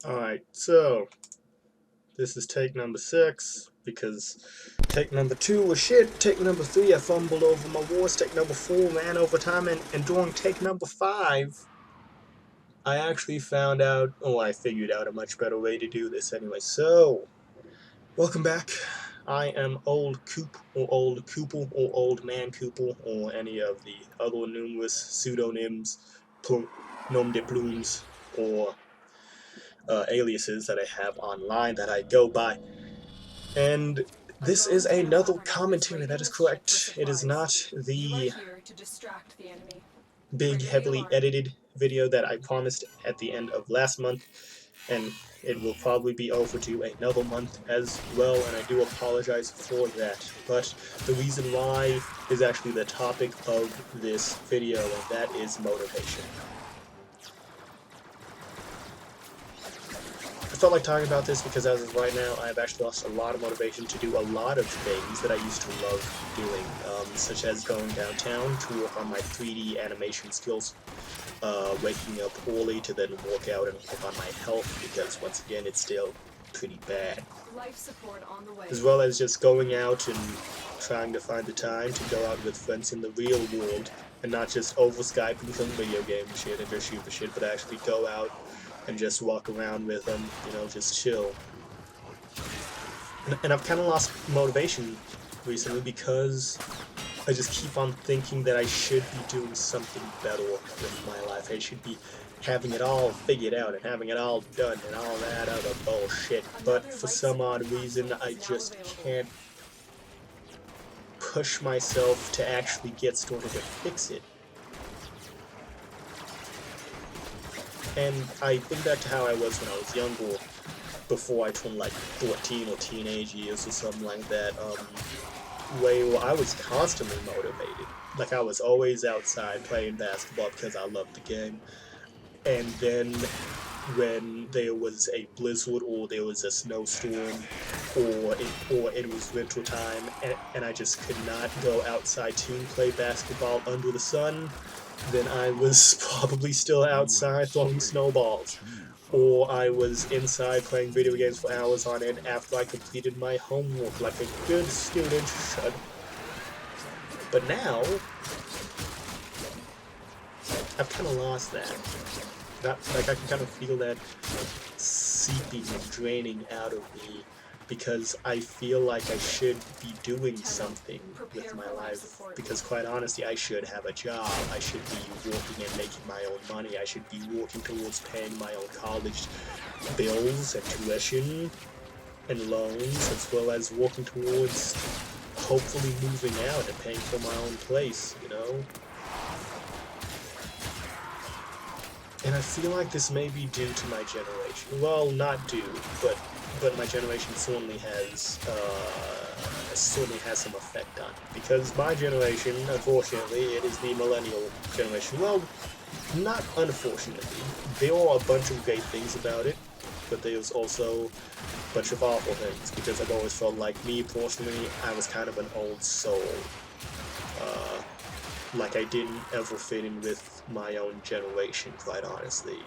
Alright, so this is take number 6, because take number 2 was shit, take number 3 I fumbled over my wars, take number 4 ran over time, and during take number 5, I actually found out, I figured out a much better way to do this anyway. So, welcome back. I am Old Coop, or Old Coople, or Old Man Coople, or any of the other numerous pseudonyms, nom de plumes, or aliases that I have online that I go by. And this is another commentary, that is correct. It is not the big, heavily edited video that I promised at the end of last month, and it will probably be overdue another month as well, and I do apologize for that. But the reason why is actually the topic of this video, and that is motivation. I felt like talking about this because as of right now, I have actually lost a lot of motivation to do a lot of things that I used to love doing, such as going downtown to work on my 3D animation skills, waking up early to then work out and work on my health, because once again, it's still pretty bad. Life support on the way. As well as just going out and trying to find the time to go out with friends in the real world, and not just over Skype and some video game shit and just shoot the shit, but actually go out and just walk around with them, just chill. And I've kind of lost motivation recently because I just keep on thinking that I should be doing something better with my life. I should be having it all figured out and having it all done and all that other bullshit. But for some odd reason, I just can't push myself to actually get started to fix it. And I think back to how I was when I was younger, before I turned like 14 or teenage years or something like that, where I was constantly motivated. Like, I was always outside playing basketball because I loved the game. And then when there was a blizzard or there was a snowstorm or it was winter time and I just could not go outside to play basketball under the sun, then I was probably still outside throwing snowballs. Or I was inside playing video games for hours on end after I completed my homework like a good student should. But now, I've kind of lost that. I can kind of feel that seeping and draining out of me, because I feel like I should be doing something with my life, because quite honestly, I should have a job, I should be working and making my own money, I should be working towards paying my own college bills and tuition and loans, as well as working towards hopefully moving out and paying for my own place, And I feel like this may be due to my generation. Well, not due, but my generation certainly has some effect on it. Because my generation, unfortunately, it is the millennial generation. Well, not unfortunately. There are a bunch of great things about it, but there's also a bunch of awful things, because I've always felt like, me personally, I was kind of an old soul. Like I didn't ever fit in with my own generation, quite honestly.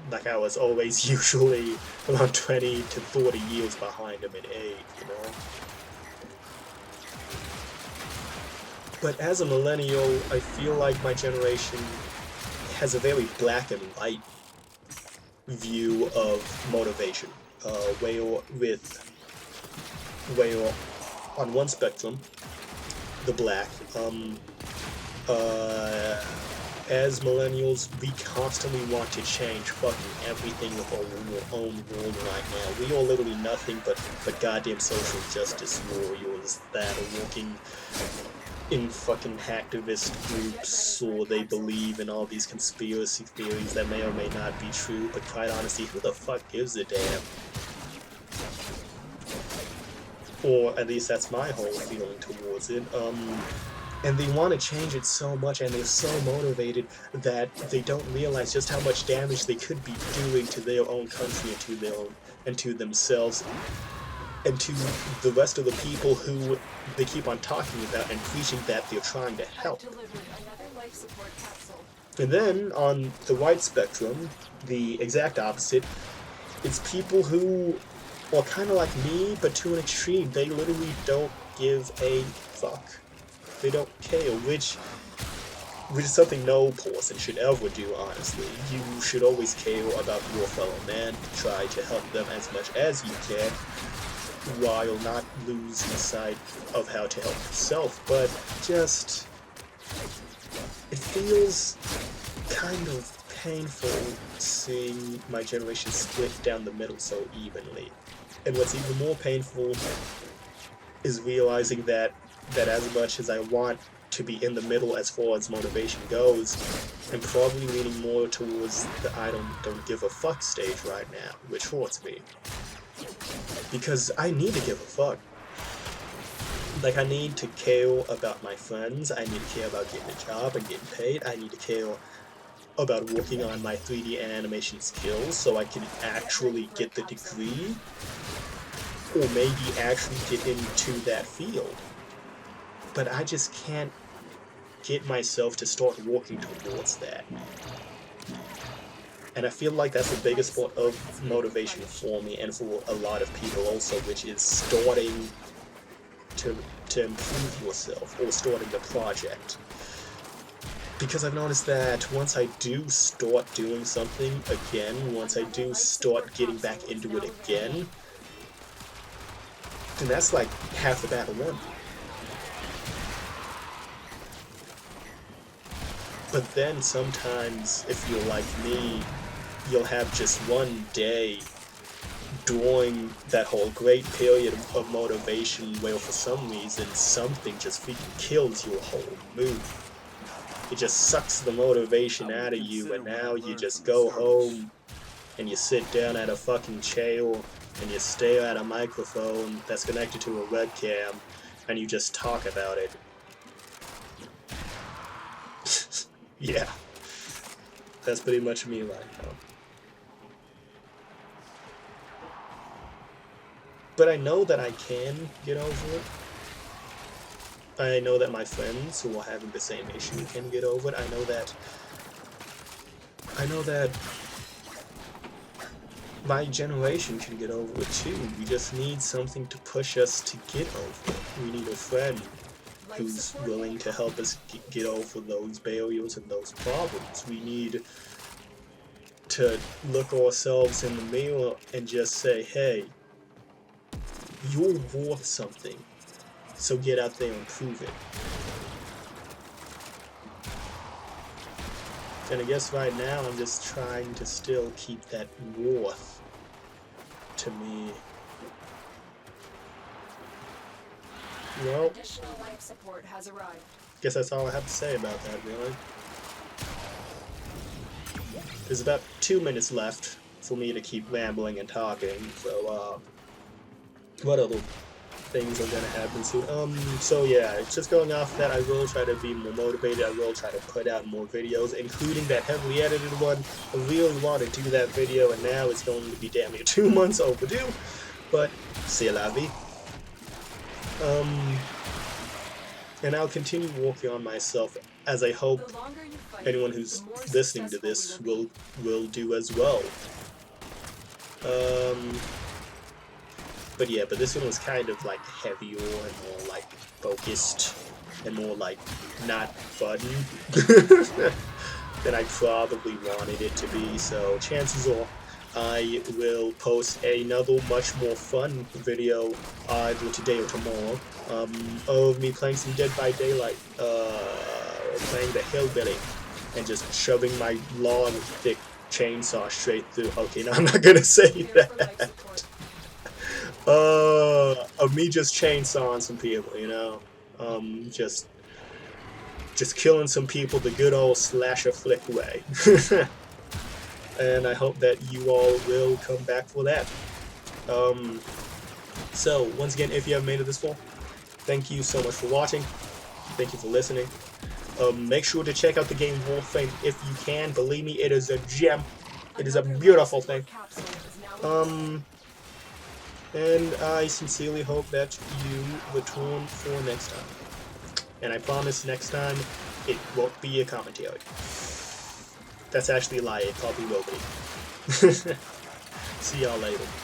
Like I was always usually around 20 to 30 years behind them in age, But as a millennial, I feel like my generation has a very black and white view of motivation. Where on one spectrum, the black, as millennials, we constantly want to change fucking everything with our own world right now. We are literally nothing but goddamn social justice warriors that are working in fucking hacktivist groups, or they believe in all these conspiracy theories that may or may not be true, but quite honestly, who the fuck gives a damn? Or at least that's my whole feeling towards it. And they want to change it so much, and they're so motivated that they don't realize just how much damage they could be doing to their own country and to themselves and to the rest of the people who they keep on talking about and preaching that they're trying to help. And then on the white spectrum, the exact opposite, It's people who are kind of like me, but to an extreme. They literally don't give a fuck. They don't care, which is something no person should ever do, honestly. You should always care about your fellow man, try to help them as much as you can, while not losing sight of how to help yourself. But just, it feels kind of painful seeing my generation split down the middle so evenly. And what's even more painful is realizing that as much as I want to be in the middle as far as motivation goes, I'm probably leaning more towards the I don't give a fuck stage right now, which hurts me. Because I need to give a fuck. Like, I need to care about my friends, I need to care about getting a job and getting paid, I need to care about working on my 3D animation skills so I can actually get the degree, or maybe actually get into that field. But I just can't get myself to start working towards that. And I feel like that's the biggest part of motivation for me and for a lot of people also, which is starting to improve yourself, or starting the project. Because I've noticed that once I do start doing something again, once I do start getting back into it again, then that's like half the battle won. But then sometimes, if you're like me, you'll have just one day during that whole great period of motivation where for some reason something just freaking kills your whole mood. It just sucks the motivation out of you, and now you just go home and you sit down at a fucking chair and you stare at a microphone that's connected to a webcam and you just talk about it. Yeah, that's pretty much me right now. But I know that I can get over it. I know that my friends who are having the same issue can get over it. I know that my generation can get over it too. We just need something to push us to get over it. We need a friend who's willing to help us get over those barriers and those problems. We need to look ourselves in the mirror and just say, hey, you're worth something, so get out there and prove it. And I guess right now I'm just trying to still keep that worth to me. Well, Additional life support has arrived. Guess that's all I have to say about that, really. There's about 2 minutes left for me to keep rambling and talking, so, what other things are gonna happen soon? So yeah, just going off that, I will try to be more motivated, I will try to put out more videos, including that heavily edited one. I really want to do that video, and now it's going to be damn near 2 months overdue, but c'est la vie. And I'll continue working on myself, as I hope anyone who's listening to this will do as well. But yeah, but this one was kind of like heavier and more like focused and more like not fun than I probably wanted it to be, so chances are I will post another much more fun video either today or tomorrow of me playing some Dead by Daylight, playing the Hillbilly and just shoving my long, thick chainsaw straight through. Okay, no, I'm not gonna say that. Of me just chainsawing some people, you know, just killing some people the good old slasher flick way. And I hope that you all will come back for that. So, once again, if you haven't made it this far, thank you so much for watching. Thank you for listening. Make sure to check out the game Warframe if you can. Believe me, it is a gem. It is a beautiful thing. And I sincerely hope that you return for next time. And I promise next time it won't be a commentary. That's actually a lie, it probably will be. See y'all later.